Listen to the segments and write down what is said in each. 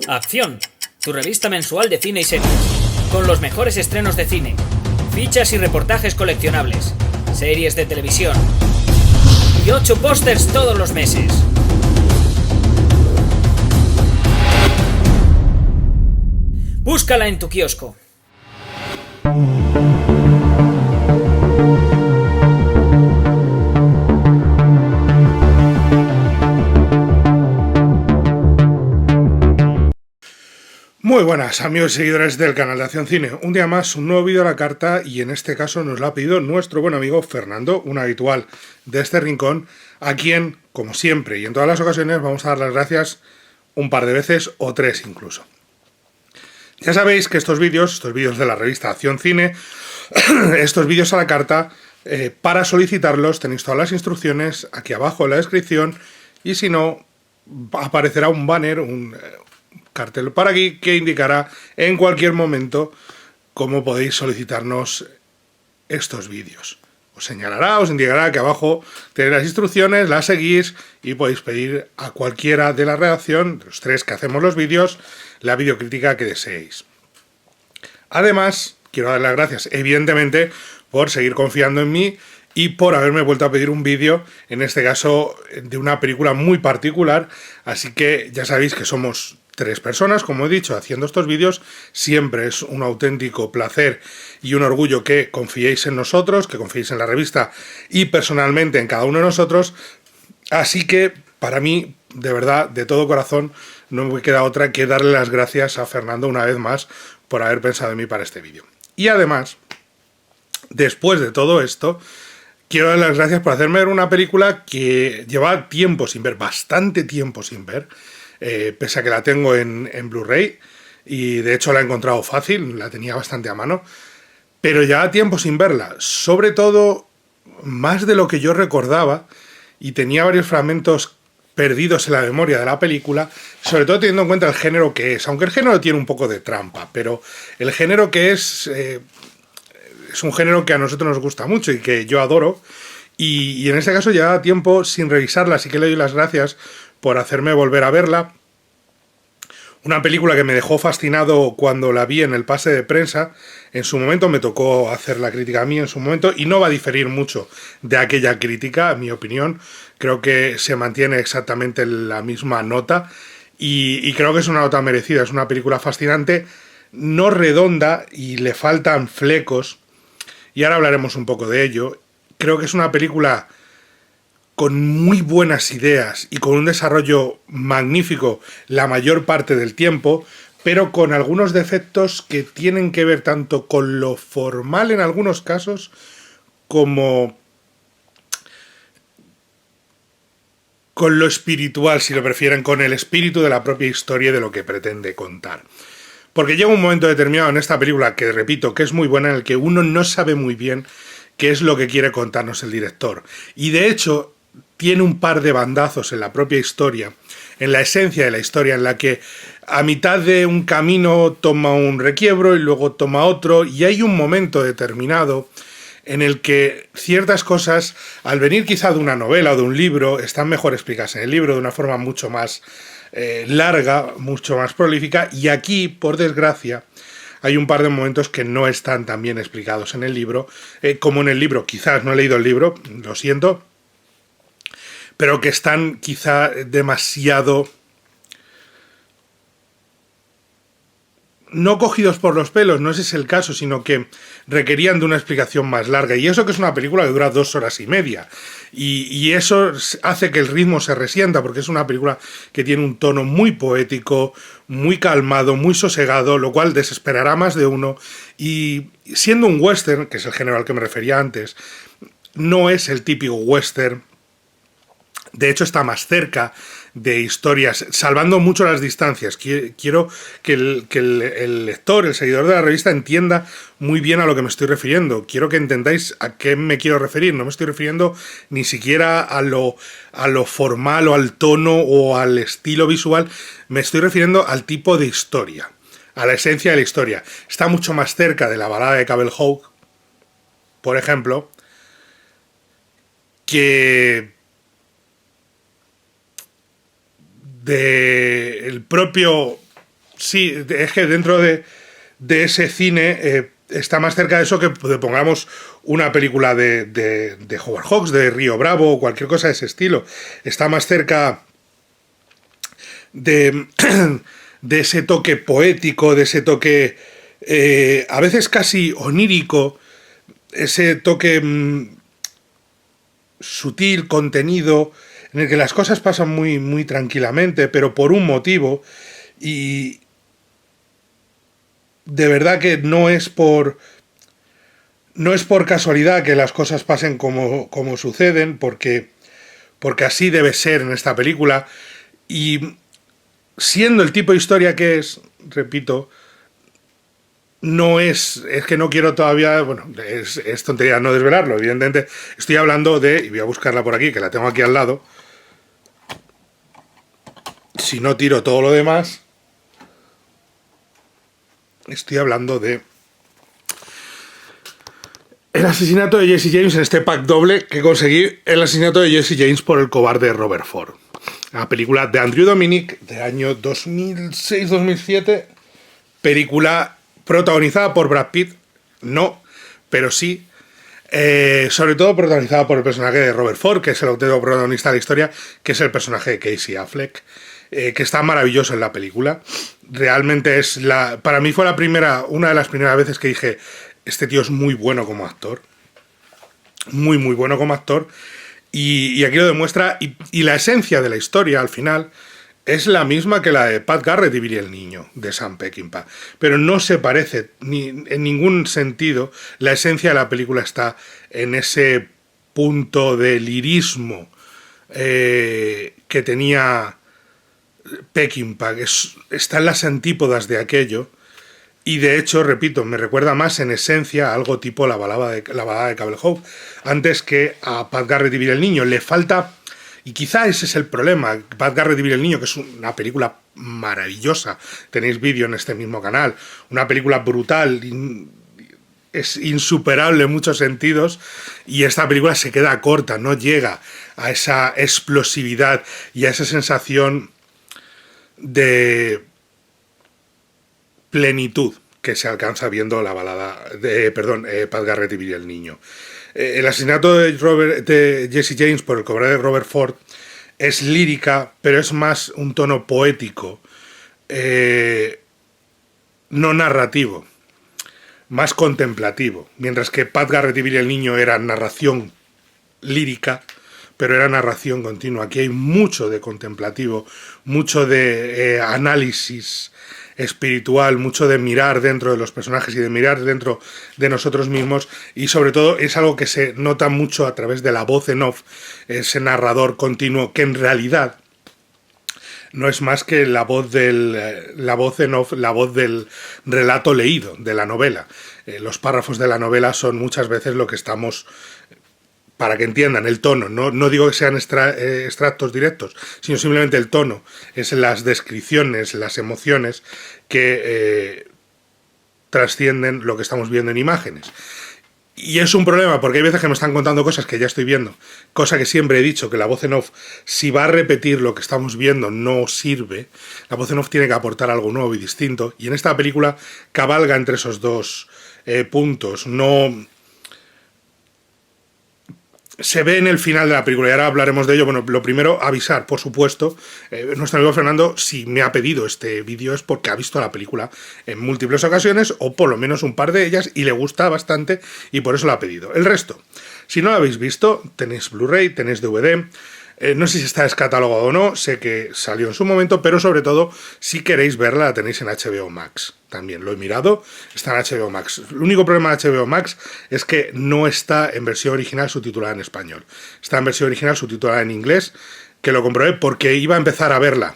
Acción, tu revista mensual de cine y series, con los mejores estrenos de cine, fichas y reportajes coleccionables, series de televisión y 8 pósters todos los meses. Búscala en tu kiosco. Muy buenas amigos y seguidores del canal de Acción Cine. Un día más, un nuevo vídeo a la carta y en este caso nos lo ha pedido nuestro buen amigo Fernando, un habitual de este rincón, a quien, como siempre y en todas las ocasiones, vamos a dar las gracias un par de veces o 3 incluso. Ya sabéis que estos vídeos de la revista Acción Cine, estos vídeos a la carta, para solicitarlos tenéis todas las instrucciones aquí abajo en la descripción y si no, aparecerá un banner, un cartel por aquí que indicará en cualquier momento cómo podéis solicitarnos estos vídeos. Os señalará, os indicará que abajo tenéis las instrucciones, las seguís y podéis pedir a cualquiera de la redacción, de los 3 que hacemos los vídeos, la videocrítica que deseéis. Además, quiero dar las gracias, evidentemente, por seguir confiando en mí y por haberme vuelto a pedir un vídeo, en este caso de una película muy particular, así que ya sabéis que somos 3 personas, como he dicho, haciendo estos vídeos. Siempre es un auténtico placer y un orgullo que confiéis en nosotros, que confiéis en la revista y personalmente en cada uno de nosotros. Así que, para mí, de verdad, de todo corazón, no me queda otra que darle las gracias a Fernando una vez más por haber pensado en mí para este vídeo. Y además, después de todo esto, quiero dar las gracias por hacerme ver una película que llevaba tiempo sin ver, bastante tiempo sin ver, pese a que la tengo en Blu-ray y de hecho la he encontrado fácil, la tenía bastante a mano, pero ya tiempo sin verla, sobre todo más de lo que yo recordaba, y tenía varios fragmentos perdidos en la memoria de la película, sobre todo teniendo en cuenta el género que es, aunque el género tiene un poco de trampa, pero el género que es un género que a nosotros nos gusta mucho y que yo adoro, y en este caso llevaba tiempo sin revisarla, así que le doy las gracias por hacerme volver a verla. Una película que me dejó fascinado cuando la vi en el pase de prensa. En su momento me tocó hacer la crítica a mí en su momento y no va a diferir mucho de aquella crítica, en mi opinión. Creo que se mantiene exactamente la misma nota y creo que es una nota merecida. Es una película fascinante, no redonda y le faltan flecos y ahora hablaremos un poco de ello. Creo que es una película con muy buenas ideas y con un desarrollo magnífico la mayor parte del tiempo, pero con algunos defectos que tienen que ver tanto con lo formal en algunos casos como con lo espiritual, si lo prefieren, con el espíritu de la propia historia y de lo que pretende contar. Porque llega un momento determinado en esta película, que repito, que es muy buena, en el que uno no sabe muy bien qué es lo que quiere contarnos el director. Y de hecho tiene un par de bandazos en la propia historia, en la esencia de la historia, en la que a mitad de un camino toma un requiebro y luego toma otro, y hay un momento determinado en el que ciertas cosas, al venir quizá de una novela o de un libro, están mejor explicadas en el libro de una forma mucho más larga, mucho más prolífica, y aquí, por desgracia, hay un par de momentos que no están tan bien explicados en el libro, como en el libro. Quizás no he leído el libro, lo siento, pero que están quizá demasiado, no cogidos por los pelos, no ese es el caso, sino que requerían de una explicación más larga. Y eso que es una película que dura 2 horas y media. Y eso hace que el ritmo se resienta, porque es una película que tiene un tono muy poético, muy calmado, muy sosegado, lo cual desesperará más de uno. Y siendo un western, que es el género al que me refería antes, no es el típico western. De hecho, está más cerca de historias, salvando mucho las distancias. Quiero que el lector, el seguidor de la revista, entienda muy bien a lo que me estoy refiriendo. Quiero que entendáis a qué me quiero referir. No me estoy refiriendo ni siquiera a lo formal o al tono o al estilo visual. Me estoy refiriendo al tipo de historia, a la esencia de la historia. Está mucho más cerca de la balada de Cable Hawk, por ejemplo, que el propio... Sí, es que dentro de ese cine está más cerca de eso que de pongamos una película de Howard Hawks, de Río Bravo o cualquier cosa de ese estilo. Está más cerca de ese toque poético, de ese toque a veces casi onírico, ese toque sutil, contenido, en el que las cosas pasan muy, muy tranquilamente, pero por un motivo, y de verdad que no es por casualidad que las cosas pasen como suceden, porque así debe ser en esta película, y siendo el tipo de historia que es, repito, no es que no quiero todavía, bueno, es tontería no desvelarlo, evidentemente. Estoy hablando de, y voy a buscarla por aquí, que la tengo aquí al lado, si no tiro todo lo demás, estoy hablando de el asesinato de Jesse James en este pack doble que conseguí, el asesinato de Jesse James por el cobarde Robert Ford. La película de Andrew Dominik de año 2006-2007, película protagonizada por Brad Pitt, no, pero sí, sobre todo protagonizada por el personaje de Robert Ford, que es el auténtico protagonista de la historia, que es el personaje de Casey Affleck, que está maravilloso en la película. Realmente para mí fue una de las primeras veces que dije, este tío es muy bueno como actor, muy muy bueno como actor, y aquí lo demuestra, y la esencia de la historia al final es la misma que la de Pat Garrett y Billy el Niño, de Sam Peckinpah. Pero no se parece en ningún sentido. La esencia de la película está en ese punto de lirismo que tenía Peckinpah, que está en las antípodas de aquello. Y de hecho, repito, me recuerda más en esencia a algo tipo la balada de Cable Hope, antes que a Pat Garrett y Billy el Niño. Le falta... Y quizá ese es el problema. Pat Garrett y Billy el Niño, que es una película maravillosa, tenéis vídeo en este mismo canal, una película brutal, es insuperable en muchos sentidos, y esta película se queda corta, no llega a esa explosividad y a esa sensación de plenitud que se alcanza viendo la balada de, Pat Garrett y Billy el Niño. El asesinato de Jesse James por el cobarde de Robert Ford es lírica, pero es más un tono poético, no narrativo, más contemplativo, mientras que Pat Garrett y Billy el Niño era narración lírica, pero era narración continua. Aquí hay mucho de contemplativo, mucho de análisis espiritual, mucho de mirar dentro de los personajes y de mirar dentro de nosotros mismos, y sobre todo es algo que se nota mucho a través de la voz en off, ese narrador continuo que en realidad no es más que la voz en off, la voz del relato leído, de la novela. Los párrafos de la novela son muchas veces lo que estamos... Para que entiendan el tono, no digo que sean extractos directos, sino simplemente el tono, es las descripciones, las emociones que trascienden lo que estamos viendo en imágenes. Y es un problema, porque hay veces que me están contando cosas que ya estoy viendo, cosa que siempre he dicho, que la voz en off, si va a repetir lo que estamos viendo, no sirve. La voz en off tiene que aportar algo nuevo y distinto, y en esta película cabalga entre esos dos puntos. No... Se ve en el final de la película, y ahora hablaremos de ello. Bueno, lo primero, avisar, por supuesto, nuestro amigo Fernando, si me ha pedido este vídeo es porque ha visto la película en múltiples ocasiones, o por lo menos un par de ellas, y le gusta bastante, y por eso lo ha pedido. El resto, si no lo habéis visto, tenéis Blu-ray, tenéis DVD, no sé si está descatalogado o no, sé que salió en su momento, pero sobre todo, si queréis verla, la tenéis en HBO Max. También lo he mirado, está en HBO Max. El único problema de HBO Max es que no está en versión original subtitulada en español. Está en versión original subtitulada en inglés, que lo comprobé porque iba a empezar a verla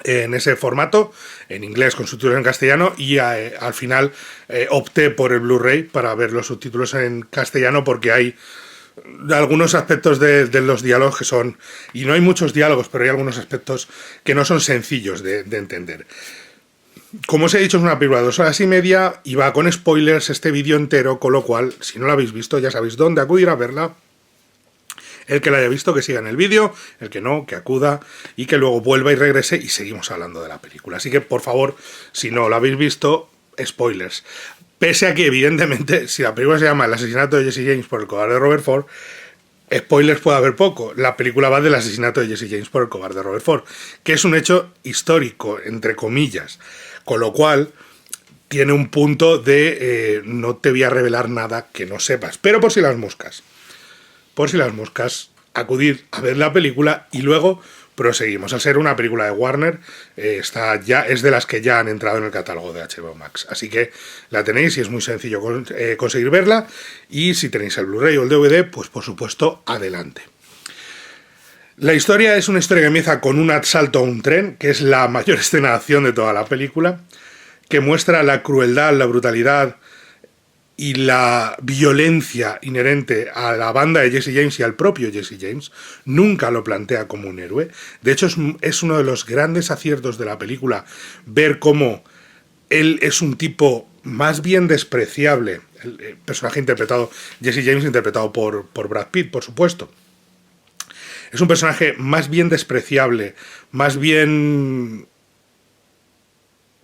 en ese formato, en inglés con subtítulos en castellano, y al final opté por el Blu-ray para ver los subtítulos en castellano, porque hay algunos aspectos de los diálogos que son, y no hay muchos diálogos, pero hay algunos aspectos que no son sencillos de entender. Como os he dicho, es una película de 2 horas y media y va con spoilers este vídeo entero, con lo cual, si no lo habéis visto, ya sabéis dónde acudir a verla. El que la haya visto, que siga en el vídeo, el que no, que acuda y que luego vuelva y regrese y seguimos hablando de la película. Así que, por favor, si no lo habéis visto, spoilers. Pese a que, evidentemente, si la película se llama El asesinato de Jesse James por el cobarde Robert Ford, spoilers puede haber poco. La película va del asesinato de Jesse James por el cobarde Robert Ford, que es un hecho histórico, entre comillas, con lo cual tiene un punto de no te voy a revelar nada que no sepas, pero por si las moscas, acudid a ver la película y luego proseguimos. Al ser una película de Warner, es de las que ya han entrado en el catálogo de HBO Max. Así que la tenéis y es muy sencillo conseguir verla. Y si tenéis el Blu-ray o el DVD, pues por supuesto, adelante. La historia es una historia que empieza con un asalto a un tren, que es la mayor escena de acción de toda la película, que muestra la crueldad, la brutalidad y la violencia inherente a la banda de Jesse James y al propio Jesse James. Nunca lo plantea como un héroe. De hecho, es uno de los grandes aciertos de la película ver cómo él es un tipo más bien despreciable. El personaje interpretado, Jesse James, interpretado por Brad Pitt, por supuesto. Es un personaje más bien despreciable, más bien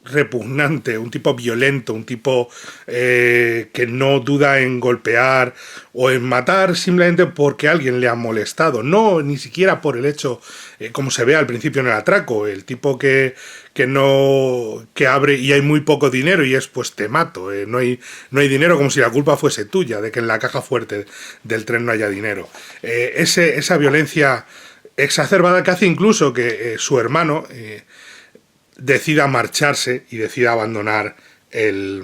repugnante, un tipo violento, un tipo que no duda en golpear o en matar simplemente porque alguien le ha molestado, no ni siquiera por el hecho, como se ve al principio en el atraco, el tipo que abre y hay muy poco dinero y es pues te mato, no hay dinero, como si la culpa fuese tuya de que en la caja fuerte del tren no haya dinero. Esa violencia exacerbada que hace incluso que su hermano decida marcharse y decida abandonar el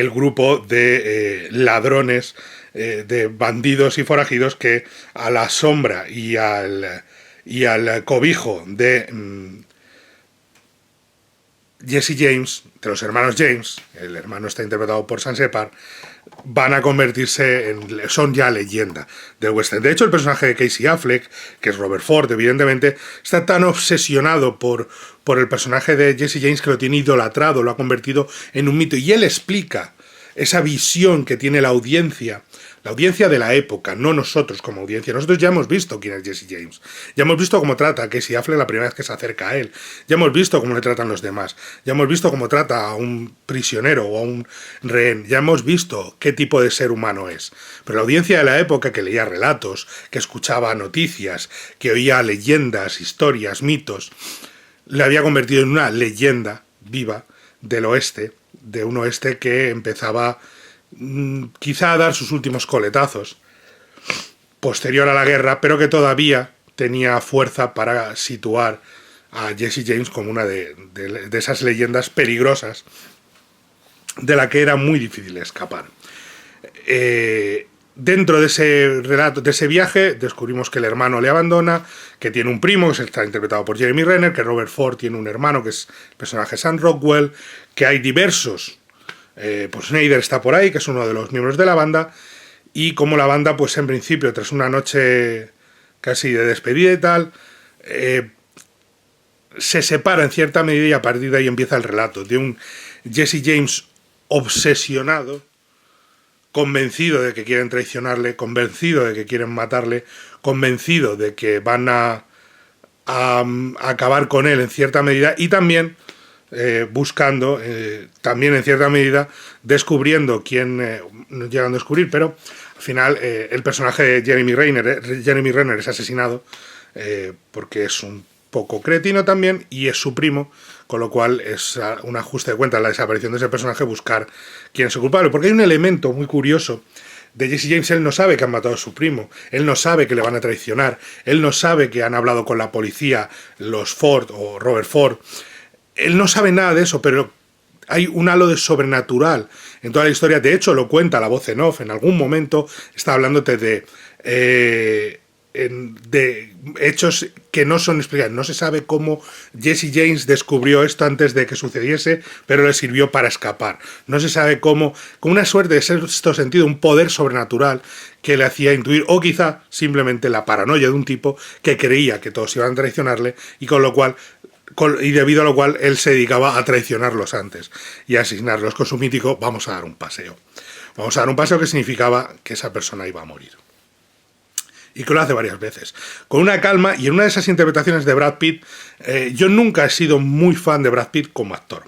grupo de ladrones, de bandidos y forajidos que a la sombra y al cobijo de Jesse James, de los hermanos James, el hermano está interpretado por Sam Shepard, van a convertirse son ya leyenda del western. De hecho, el personaje de Casey Affleck, que es Robert Ford, evidentemente, está tan obsesionado por el personaje de Jesse James que lo tiene idolatrado, lo ha convertido en un mito. Y él explica esa visión que tiene la audiencia de la época, no nosotros como audiencia. Nosotros ya hemos visto quién es Jesse James. Ya hemos visto cómo trata a Casey Affleck la primera vez que se acerca a él. Ya hemos visto cómo le tratan los demás. Ya hemos visto cómo trata a un prisionero o a un rehén. Ya hemos visto qué tipo de ser humano es. Pero la audiencia de la época, que leía relatos, que escuchaba noticias, que oía leyendas, historias, mitos, le había convertido en una leyenda viva del oeste, de un oeste que empezaba quizá a dar sus últimos coletazos posterior a la guerra, pero que todavía tenía fuerza para situar a Jesse James como una de esas leyendas peligrosas de la que era muy difícil escapar. Dentro de ese relato, de ese viaje, descubrimos que el hermano le abandona, que tiene un primo, que está interpretado por Jeremy Renner, que Robert Ford tiene un hermano, que es el personaje Sam Rockwell, que hay diversos. Pues Snyder está por ahí, que es uno de los miembros de la banda, y como la banda, pues en principio, tras una noche casi de despedida y tal, se separa en cierta medida y a partir de ahí empieza el relato de un Jesse James obsesionado, convencido de que quieren traicionarle, convencido de que quieren matarle, convencido de que van a acabar con él en cierta medida y también buscando, también en cierta medida, descubriendo quién, no llegan a descubrir, pero al final el personaje de Jeremy Renner es asesinado porque es un poco cretino también y es su primo, con lo cual es un ajuste de cuentas la desaparición de ese personaje, buscar quién es el culpable, porque hay un elemento muy curioso de Jesse James. Él no sabe que han matado a su primo, él no sabe que le van a traicionar, él no sabe que han hablado con la policía los Ford o Robert Ford. Él no sabe nada de eso, pero hay un halo de sobrenatural en toda la historia. De hecho, lo cuenta la voz en off. En algún momento está hablándote de hechos que no son explicados. No se sabe cómo Jesse James descubrió esto antes de que sucediese, pero le sirvió para escapar. No se sabe cómo, con una suerte de sexto sentido, un poder sobrenatural que le hacía intuir, o quizá simplemente la paranoia de un tipo que creía que todos iban a traicionarle y debido a lo cual él se dedicaba a traicionarlos antes y a asesinarlos con su mítico "vamos a dar un paseo". vamos a dar un paso que significaba que esa persona iba a morir. Y que lo hace varias veces. Con una calma, y en una de esas interpretaciones de Brad Pitt, yo nunca he sido muy fan de Brad Pitt como actor.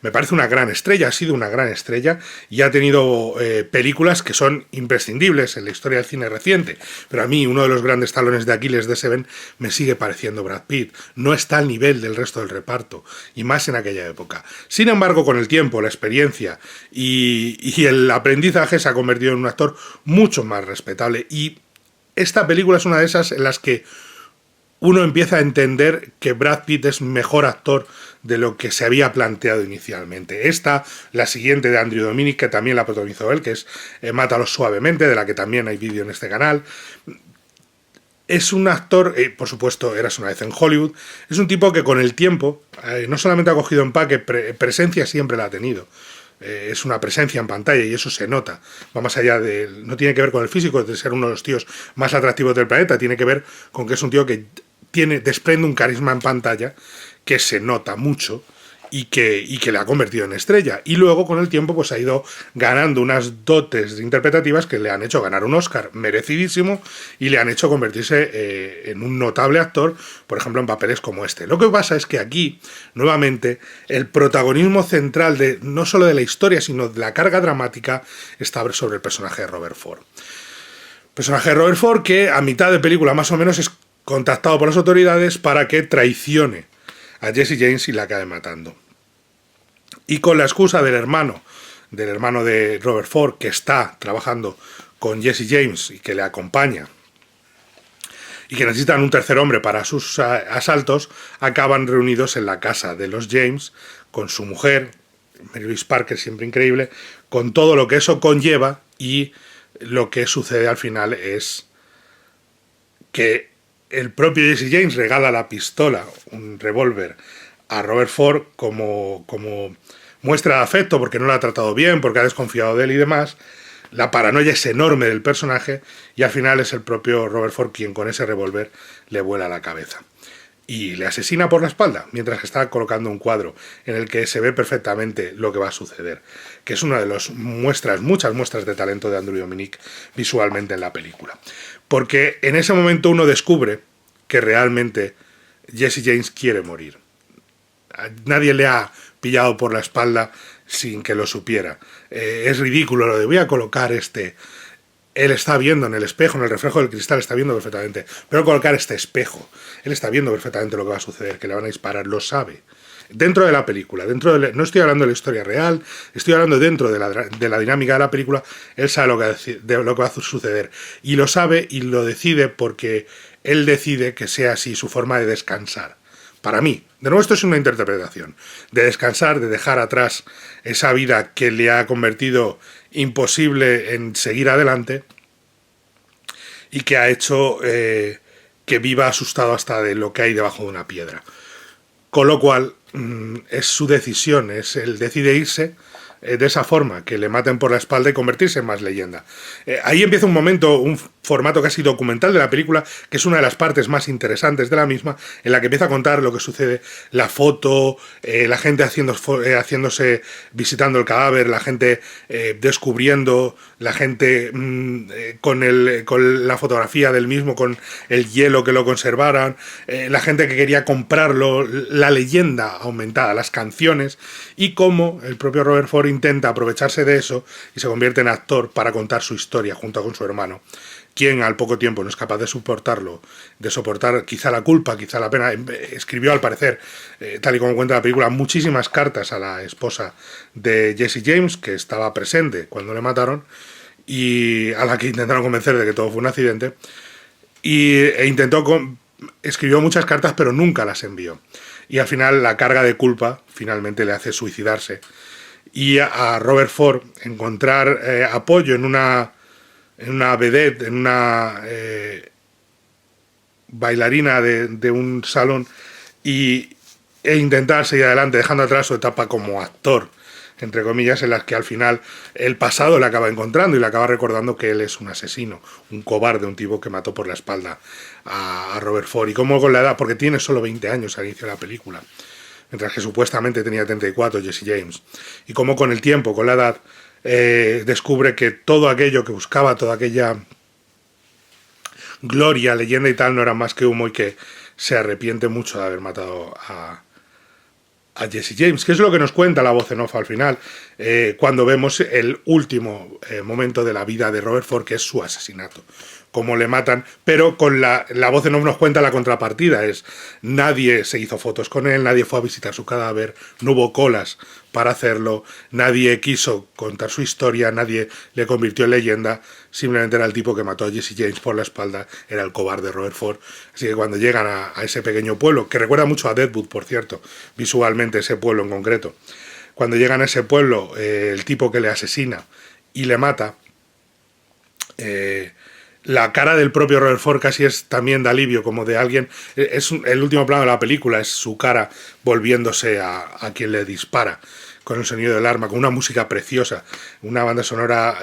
Me parece una gran estrella, ha sido una gran estrella y ha tenido películas que son imprescindibles en la historia del cine reciente. Pero a mí uno de los grandes talones de Aquiles de Seven me sigue pareciendo Brad Pitt. No está al nivel del resto del reparto, y más en aquella época. Sin embargo, con el tiempo, la experiencia y el aprendizaje se ha convertido en un actor mucho más respetable. Y esta película es una de esas en las que uno empieza a entender que Brad Pitt es mejor actor de lo que se había planteado inicialmente. Esta, la siguiente de Andrew Dominik, que también la protagonizó él, que es Mátalo suavemente, de la que también hay vídeo en este canal. Es un actor, por supuesto, Eras una vez en Hollywood, es un tipo que con el tiempo no solamente ha cogido empaque, presencia siempre la ha tenido. Es una presencia en pantalla y eso se nota. Va más allá de... No tiene que ver con el físico de ser uno de los tíos más atractivos del planeta, tiene que ver con que es un tío que desprende un carisma en pantalla que se nota mucho y que le ha convertido en estrella. Y luego, con el tiempo, pues ha ido ganando unas dotes interpretativas que le han hecho ganar un Oscar merecidísimo y le han hecho convertirse en un notable actor, por ejemplo, en papeles como este. Lo que pasa es que aquí, nuevamente, el protagonismo central no solo de la historia, sino de la carga dramática, está sobre el personaje de Robert Ford. El personaje de Robert Ford que, a mitad de película más o menos, es contactado por las autoridades para que traicione a Jesse James y la acabe matando. Y con la excusa del hermano de Robert Ford, que está trabajando con Jesse James y que le acompaña, y que necesitan un tercer hombre para sus asaltos, acaban reunidos en la casa de los James, con su mujer, Mary Louise Parker, siempre increíble, con todo lo que eso conlleva, y lo que sucede al final es que el propio Jesse James regala la pistola, un revólver, a Robert Ford como muestra de afecto porque no lo ha tratado bien, porque ha desconfiado de él y demás. La paranoia es enorme del personaje y al final es el propio Robert Ford quien con ese revólver le vuela la cabeza. Y le asesina por la espalda, mientras está colocando un cuadro en el que se ve perfectamente lo que va a suceder, que es una de las muchas muestras de talento de Andrew Dominik visualmente en la película. Porque en ese momento uno descubre que realmente Jesse James quiere morir. Nadie le ha pillado por la espalda sin que lo supiera. Es ridículo lo de voy a colocar este... Él está viendo en el espejo, en el reflejo del cristal, está viendo perfectamente. Pero colocar este espejo, él está viendo perfectamente lo que va a suceder, que le van a disparar, lo sabe. Dentro de la película, no estoy hablando de la historia real, estoy hablando dentro de la dinámica de la película, él sabe lo que va a suceder. Y lo sabe y lo decide porque él decide que sea así su forma de descansar. Para mí, de nuevo esto es una interpretación, de descansar, de dejar atrás esa vida que le ha convertido imposible en seguir adelante y que ha hecho que viva asustado hasta de lo que hay debajo de una piedra. Con lo cual, es su decisión, él decide irse de esa forma, que le maten por la espalda y convertirse en más leyenda. Ahí empieza un formato casi documental de la película, que es una de las partes más interesantes de la misma, en la que empieza a contar lo que sucede, la foto, la gente visitando el cadáver, la gente descubriendo, la gente con la fotografía del mismo, con el hielo que lo conservaran, la gente que quería comprarlo, la leyenda aumentada, las canciones, y cómo el propio Robert Ford intenta aprovecharse de eso y se convierte en actor para contar su historia junto con su hermano, quien al poco tiempo no es capaz de soportar quizá la culpa, quizá la pena. Escribió, al parecer, tal y como cuenta la película, muchísimas cartas a la esposa de Jesse James, que estaba presente cuando le mataron, y a la que intentaron convencer de que todo fue un accidente, escribió muchas cartas, pero nunca las envió. Y al final la carga de culpa finalmente le hace suicidarse. Y a Robert Ford encontrar apoyo en una vedette, en una bailarina de un salón e intentar seguir adelante dejando atrás su etapa como actor, entre comillas, en las que al final el pasado le acaba encontrando y le acaba recordando que él es un asesino, un cobarde, un tipo que mató por la espalda a Robert Ford. Y cómo con la edad, porque tiene solo 20 años al inicio de la película, mientras que supuestamente tenía 34 Jesse James, y cómo con el tiempo, con la edad, descubre que todo aquello que buscaba, toda aquella gloria, leyenda y tal, no era más que humo, y que se arrepiente mucho de haber matado a Jesse James, que es lo que nos cuenta la voz en off al final, cuando vemos el último momento de la vida de Robert Ford, que es su asesinato, cómo le matan, pero con la voz en off nos cuenta la contrapartida, es nadie se hizo fotos con él, nadie fue a visitar su cadáver, no hubo colas para hacerlo, nadie quiso contar su historia, nadie le convirtió en leyenda, simplemente era el tipo que mató a Jesse James por la espalda, era el cobarde Robert Ford. Así que cuando llegan a ese pequeño pueblo, que recuerda mucho a Deadwood, por cierto, visualmente ese pueblo en concreto, cuando llegan a ese pueblo, el tipo que le asesina y le mata, la cara del propio Robert Ford casi es también de alivio, como de alguien, el último plano de la película es su cara volviéndose a quien le dispara, con el sonido del arma, con una música preciosa, una banda sonora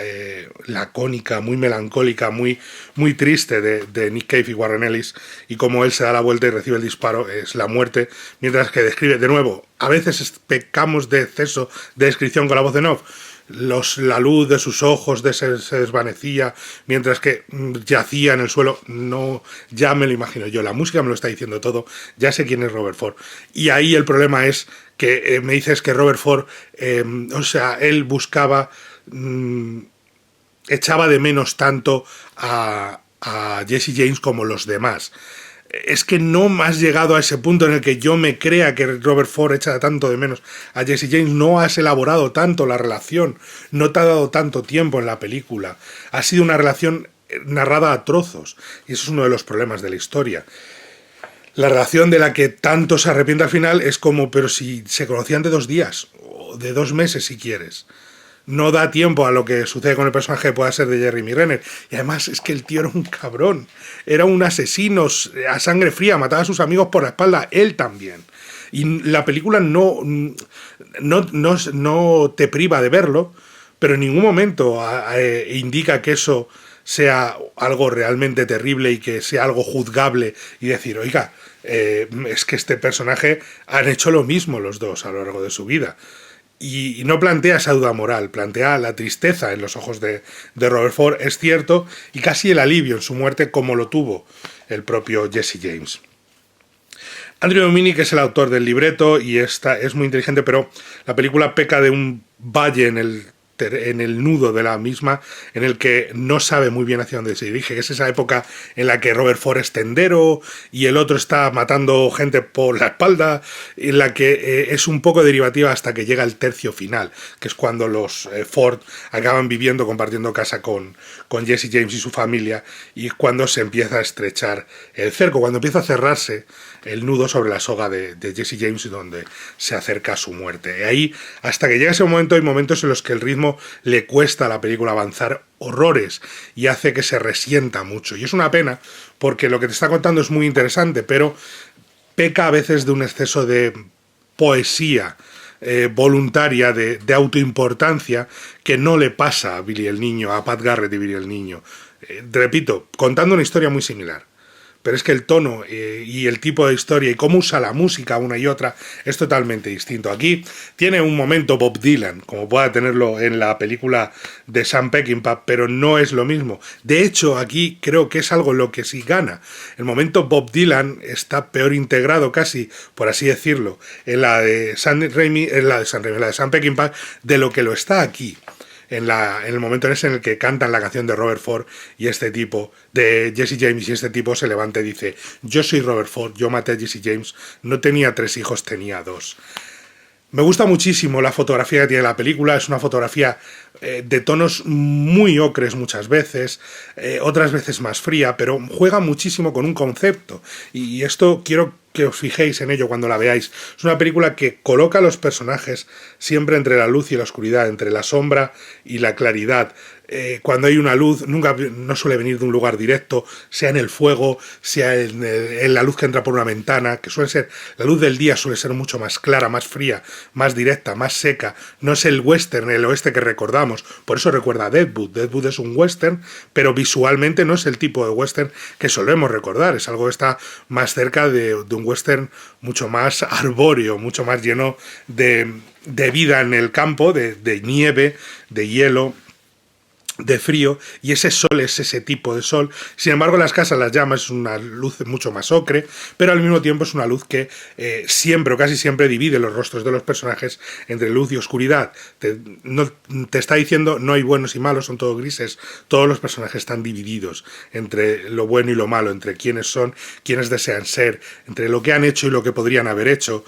lacónica, muy melancólica, muy, muy triste de Nick Cave y Warren Ellis, y como él se da la vuelta y recibe el disparo, es la muerte, mientras que describe, de nuevo, a veces pecamos de exceso de descripción con la voz en off, la luz de sus ojos se desvanecía mientras que yacía en el suelo. No, ya me lo imagino yo, la música me lo está diciendo todo, ya sé quién es Robert Ford. Y ahí el problema es que me dices que Robert Ford, o sea, él buscaba, echaba de menos tanto a Jesse James como los demás. Es que no me has llegado a ese punto en el que yo me crea que Robert Ford echa tanto de menos a Jesse James, no has elaborado tanto la relación, no te ha dado tanto tiempo en la película, ha sido una relación narrada a trozos, y eso es uno de los problemas de la historia. La relación de la que tanto se arrepiente al final es como, pero si se conocían de 2 días, o de 2 meses si quieres. No da tiempo a lo que sucede con el personaje que pueda ser de Jeremy Renner. Y además es que el tío era un cabrón. Era un asesino a sangre fría. Mataba a sus amigos por la espalda. Él también. Y la película no te priva de verlo, pero en ningún momento indica que eso sea algo realmente terrible y que sea algo juzgable y decir, oiga, es que este personaje han hecho lo mismo los dos a lo largo de su vida. Y no plantea esa duda moral, plantea la tristeza en los ojos de Robert Ford, es cierto, y casi el alivio en su muerte como lo tuvo el propio Jesse James. Andrew Dominik es el autor del libreto y es muy inteligente, pero la película peca de un valle en el nudo de la misma, en el que no sabe muy bien hacia dónde se dirige, que es esa época en la que Robert Ford es tendero y el otro está matando gente por la espalda, en la que es un poco derivativa hasta que llega el tercio final, que es cuando los Ford acaban viviendo, compartiendo casa con Jesse James y su familia, y cuando se empieza a estrechar el cerco, cuando empieza a cerrarse el nudo sobre la soga de Jesse James, donde se acerca a su muerte. Y ahí, hasta que llega ese momento, hay momentos en los que el ritmo le cuesta a la película avanzar horrores y hace que se resienta mucho. Y es una pena, porque lo que te está contando es muy interesante, pero peca a veces de un exceso de poesía voluntaria, de autoimportancia, que no le pasa a Billy el Niño, a Pat Garrett y Billy el Niño. Repito, contando una historia muy similar. Pero es que el tono y el tipo de historia y cómo usa la música una y otra es totalmente distinto. Aquí tiene un momento Bob Dylan, como pueda tenerlo en la película de Sam Peckinpah, pero no es lo mismo. De hecho, aquí creo que es algo en lo que sí gana. El momento Bob Dylan está peor integrado casi, por así decirlo, en la de Sam Peckinpah, de lo que lo está aquí. En el momento en el que cantan la canción de Robert Ford y este tipo, de Jesse James, y este tipo se levanta y dice, yo soy Robert Ford, yo maté a Jesse James, no tenía 3 hijos, tenía 2. Me gusta muchísimo la fotografía que tiene la película, es una fotografía de tonos muy ocres muchas veces, otras veces más fría, pero juega muchísimo con un concepto, y esto quiero que os fijéis en ello cuando la veáis. Es una película que coloca a los personajes siempre entre la luz y la oscuridad, entre la sombra y la claridad. Cuando hay una luz, no suele venir de un lugar directo, sea en el fuego, sea en la luz que entra por una ventana, que suele ser, la luz del día suele ser mucho más clara, más fría, más directa, más seca. No es el western, el oeste que recordamos, por eso recuerda a Deadwood. Deadwood es un western, pero visualmente no es el tipo de western que solemos recordar, es algo que está más cerca de un western mucho más arbóreo, mucho más lleno de vida en el campo, de nieve, de hielo, de frío, y ese sol es ese tipo de sol. Sin embargo, las casas, las llamas, es una luz mucho más ocre, pero al mismo tiempo es una luz que siempre o casi siempre divide los rostros de los personajes entre luz y oscuridad. Te está diciendo no hay buenos y malos, son todos grises. Todos los personajes están divididos entre lo bueno y lo malo, entre quiénes son, quiénes desean ser, entre lo que han hecho y lo que podrían haber hecho.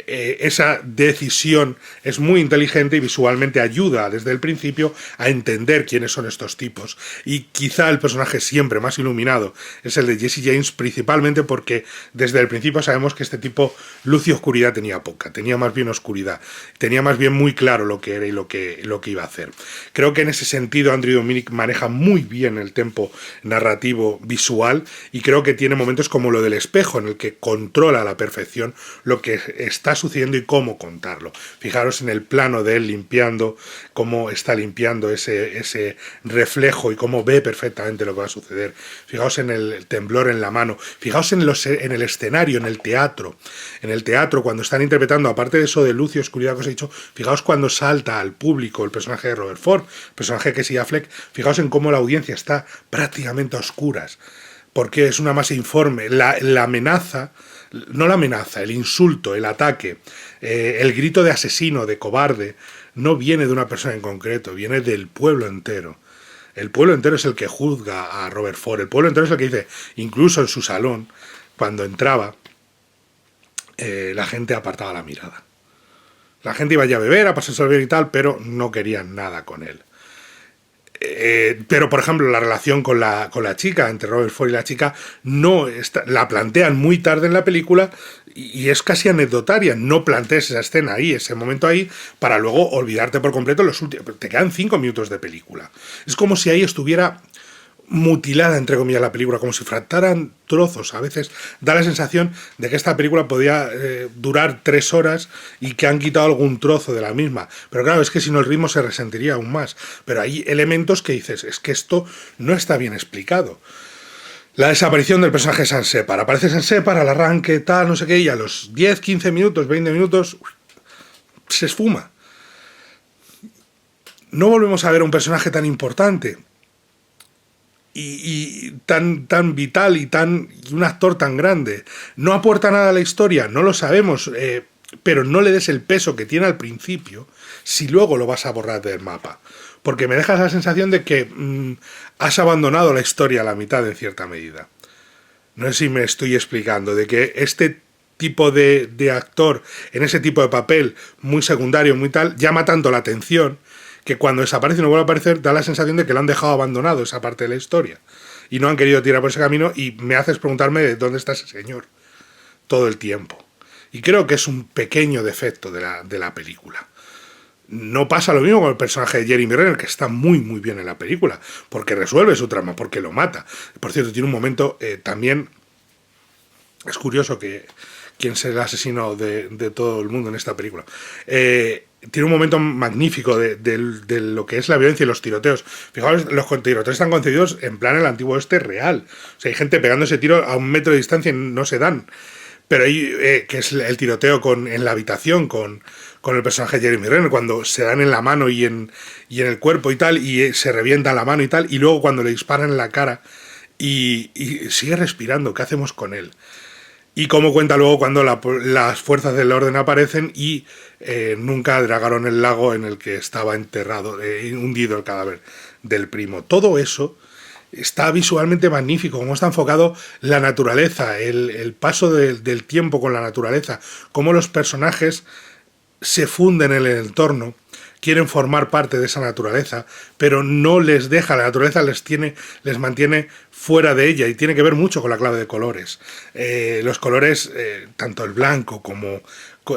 Esa decisión es muy inteligente y visualmente ayuda desde el principio a entender quiénes son estos tipos, y quizá el personaje siempre más iluminado es el de Jesse James, principalmente porque desde el principio sabemos que este tipo luz y oscuridad tenía poca, tenía más bien oscuridad, tenía más bien muy claro lo que era y lo que iba a hacer. Creo que en ese sentido Andrew Dominik maneja muy bien el tempo narrativo visual, y creo que tiene momentos como lo del espejo en el que controla a la perfección lo que está sucediendo y cómo contarlo. Fijaros en el plano de él limpiando, cómo está limpiando ese reflejo y cómo ve perfectamente lo que va a suceder. Fijaos en el temblor en la mano, fijaos en el escenario, en el teatro cuando están interpretando, aparte de eso de luz y oscuridad que os he dicho, fijaos cuando salta al público el personaje de Robert Ford, el personaje de Casey Affleck, fijaos en cómo la audiencia está prácticamente a oscuras, porque es una masa informe, la amenaza, no la amenaza, el insulto, el ataque, el grito de asesino, de cobarde, no viene de una persona en concreto, viene del pueblo entero. El pueblo entero es el que juzga a Robert Ford, el pueblo entero es el que dice, incluso en su salón, cuando entraba, la gente apartaba la mirada. La gente iba ya a beber, a pasarse bien y tal, pero no querían nada con él. Pero, por ejemplo, la relación con la chica, entre Robert Ford y la chica, la plantean muy tarde en la película y es casi anecdotaria. No plantees esa escena ahí, ese momento ahí, para luego olvidarte por completo los últimos. Te quedan 5 minutos de película. Es como si ahí estuviera mutilada, entre comillas, la película, como si fractaran trozos. A veces da la sensación de que esta película podía durar 3 horas y que han quitado algún trozo de la misma. Pero claro, es que si no el ritmo se resentiría aún más. Pero hay elementos que dices, es que esto no está bien explicado. La desaparición del personaje Sansepar. Aparece Sansepar al arranque, tal, no sé qué, y a los 10, 15 minutos, 20 minutos, se esfuma. No volvemos a ver un personaje tan importante y tan vital y un actor tan grande. No aporta nada a la historia, no lo sabemos, pero no le des el peso que tiene al principio si luego lo vas a borrar del mapa, porque me dejas la sensación de que has abandonado la historia a la mitad en cierta medida. No sé si me estoy explicando, de que este tipo de actor en ese tipo de papel muy secundario, muy tal, llama tanto la atención que cuando desaparece y no vuelve a aparecer da la sensación de que lo han dejado abandonado esa parte de la historia y no han querido tirar por ese camino, y me haces preguntarme de dónde está ese señor todo el tiempo. Y creo que es un pequeño defecto de la película. No pasa lo mismo con el personaje de Jeremy Renner, que está muy muy bien en la película, porque resuelve su trama, porque lo mata. Por cierto, tiene un momento también, es curioso que quién es el asesino de todo el mundo en esta película. Tiene un momento magnífico de lo que es la violencia y los tiroteos. Fijaos, los tiroteos están concebidos en plan el antiguo oeste real. O sea, hay gente pegándose tiro a 1 metro de distancia y no se dan. Pero ahí, que es el tiroteo en la habitación con el personaje de Jeremy Renner, cuando se dan en la mano y en el cuerpo y tal, y se revienta la mano y tal, y luego cuando le disparan en la cara y sigue respirando, ¿qué hacemos con él? Y cómo cuenta luego cuando las fuerzas del orden aparecen y nunca dragaron el lago en el que estaba enterrado, hundido el cadáver del primo. Todo eso está visualmente magnífico, cómo está enfocado la naturaleza, el paso del tiempo con la naturaleza, cómo los personajes se funden en el entorno, quieren formar parte de esa naturaleza, pero no les deja, la naturaleza les mantiene fuera de ella, y tiene que ver mucho con la clave de colores. Los colores, tanto el blanco como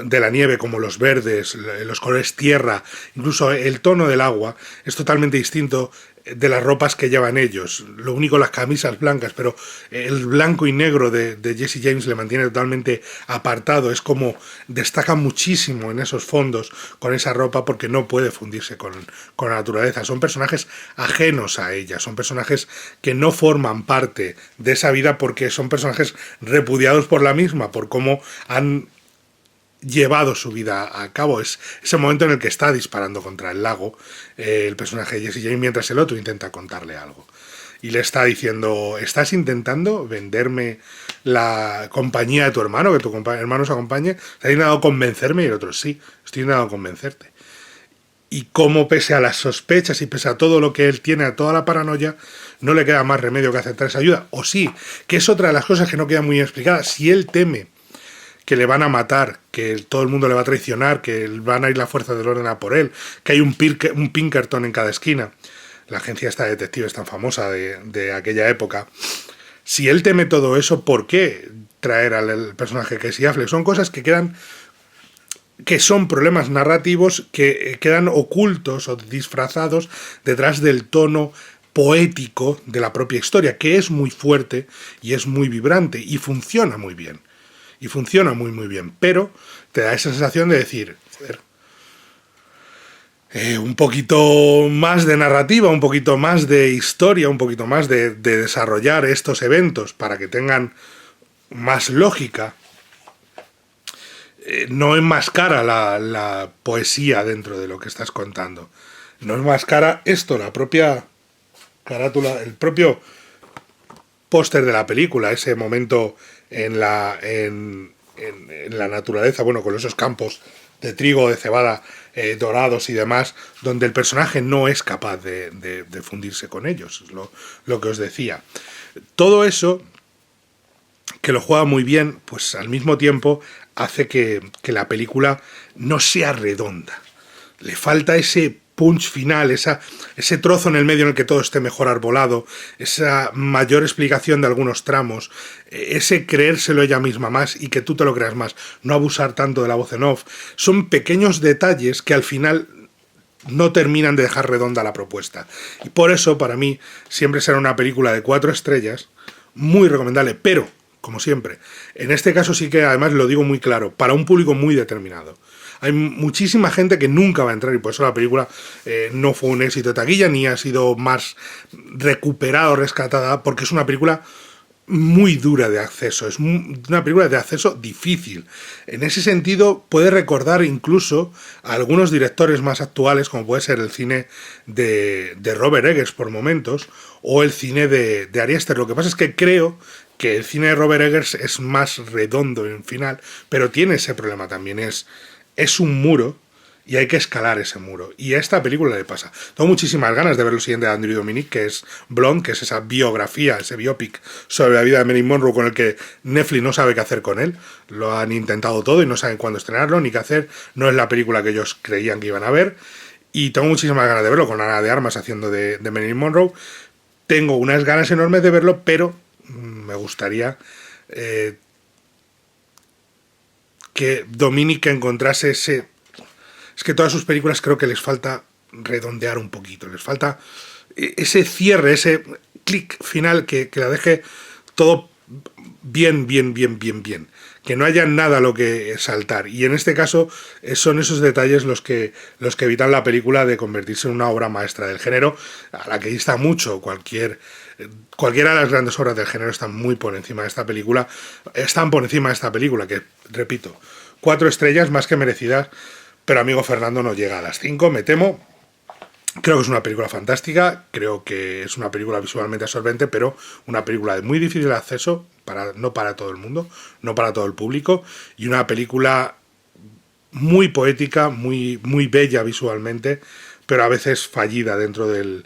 de la nieve, como los verdes, los colores tierra, incluso el tono del agua, es totalmente distinto de las ropas que llevan ellos. Lo único, las camisas blancas, pero el blanco y negro de Jesse James le mantiene totalmente apartado. Es como destaca muchísimo en esos fondos con esa ropa porque no puede fundirse con la naturaleza. Son personajes ajenos a ella, son personajes que no forman parte de esa vida porque son personajes repudiados por la misma, por cómo han llevado su vida a cabo. Es ese momento en el que está disparando contra el lago el personaje de Jesse James mientras el otro intenta contarle algo y le está diciendo: ¿estás intentando venderme la compañía de tu hermano, que tu hermano se acompañe? ¿Estás intentando convencerme? Y el otro: sí, estoy intentando convencerte. Y cómo, pese a las sospechas y pese a todo lo que él tiene, a toda la paranoia, no le queda más remedio que aceptar esa ayuda. O sí, que es otra de las cosas que no queda muy explicada. Si él teme que le van a matar, que todo el mundo le va a traicionar, que van a ir las fuerzas del orden a por él, que hay un Pinkerton en cada esquina, la agencia esta de detectives tan famosa de aquella época. Si él teme todo eso, ¿por qué traer al personaje Casey Affleck? Son cosas que son problemas narrativos que quedan ocultos o disfrazados detrás del tono poético de la propia historia, que es muy fuerte y es muy vibrante y funciona muy bien. Y funciona muy muy bien, pero te da esa sensación de decir: joder, un poquito más de narrativa, un poquito más de historia, un poquito más de desarrollar estos eventos para que tengan más lógica. No enmascara la poesía dentro de lo que estás contando. No enmascara esto, la propia carátula, el propio póster de la película, ese momento en la naturaleza, bueno, con esos campos de trigo, de cebada, dorados y demás, donde el personaje no es capaz de fundirse con ellos, es lo que os decía. Todo eso, que lo juega muy bien, pues al mismo tiempo hace que la película no sea redonda. Le falta ese punch final, ese trozo en el medio en el que todo esté mejor arbolado, esa mayor explicación de algunos tramos, ese creérselo ella misma más y que tú te lo creas más, no abusar tanto de la voz en off. Son pequeños detalles que al final no terminan de dejar redonda la propuesta. Y por eso, para mí, siempre será una película de 4 estrellas, muy recomendable, pero, como siempre, en este caso sí que además lo digo muy claro, para un público muy determinado. Hay muchísima gente que nunca va a entrar y por eso la película no fue un éxito de taquilla ni ha sido más recuperada o rescatada, porque es una película muy dura de acceso, es una película de acceso difícil. En ese sentido puede recordar incluso a algunos directores más actuales, como puede ser el cine de Robert Eggers por momentos, o el cine de Ari Aster. Lo que pasa es que creo que el cine de Robert Eggers es más redondo en final, pero tiene ese problema también, es un muro y hay que escalar ese muro. Y a esta película le pasa. Tengo muchísimas ganas de ver lo siguiente de Andrew Dominic, que es Blonde, que es esa biografía, ese biopic sobre la vida de Marilyn Monroe con el que Netflix no sabe qué hacer con él. Lo han intentado todo y no saben cuándo estrenarlo ni qué hacer. No es la película que ellos creían que iban a ver. Y tengo muchísimas ganas de verlo con Ana de Armas haciendo de Marilyn Monroe. Tengo unas ganas enormes de verlo, pero me gustaría que Dominic encontrase ese... Es que todas sus películas creo que les falta redondear un poquito, les falta ese cierre, ese clic final que la deje todo bien, que no haya nada a lo que saltar. Y en este caso son esos detalles los que evitan la película de convertirse en una obra maestra del género, a la que dista mucho. Cualquiera de las grandes obras del género están muy por encima de esta película, que, repito, 4 estrellas más que merecidas, pero amigo Fernando no llega a las 5, me temo. Creo que es una película fantástica, creo que es una película visualmente absorbente, pero una película de muy difícil acceso, no para todo el mundo, no para todo el público, y una película muy poética, muy bella visualmente, pero a veces fallida dentro del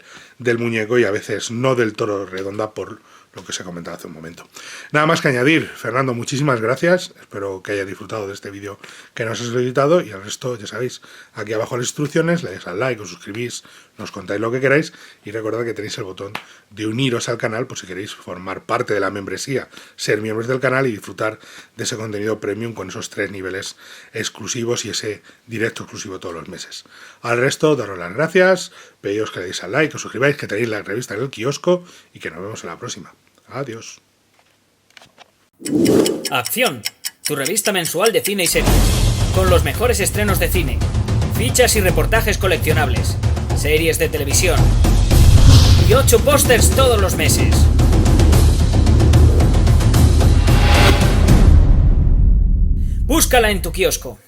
muñeco y a veces no del todo redonda por lo que os he comentado hace un momento. Nada más que añadir. Fernando, muchísimas gracias, espero que hayas disfrutado de este vídeo que nos has solicitado y al resto ya sabéis, aquí abajo las instrucciones, le dais al like, os suscribís, nos contáis lo que queráis y recordad que tenéis el botón de uniros al canal por si queréis formar parte de la membresía, ser miembros del canal y disfrutar de ese contenido premium con esos 3 niveles exclusivos y ese directo exclusivo todos los meses. Al resto, daros las gracias, pediros que le deis al like, que os suscribáis, que tenéis la revista en el kiosco y que nos vemos en la próxima. Adiós. Acción, tu revista mensual de cine y series, con los mejores estrenos de cine, fichas y reportajes coleccionables, series de televisión y 8 pósters todos los meses. Búscala en tu kiosco.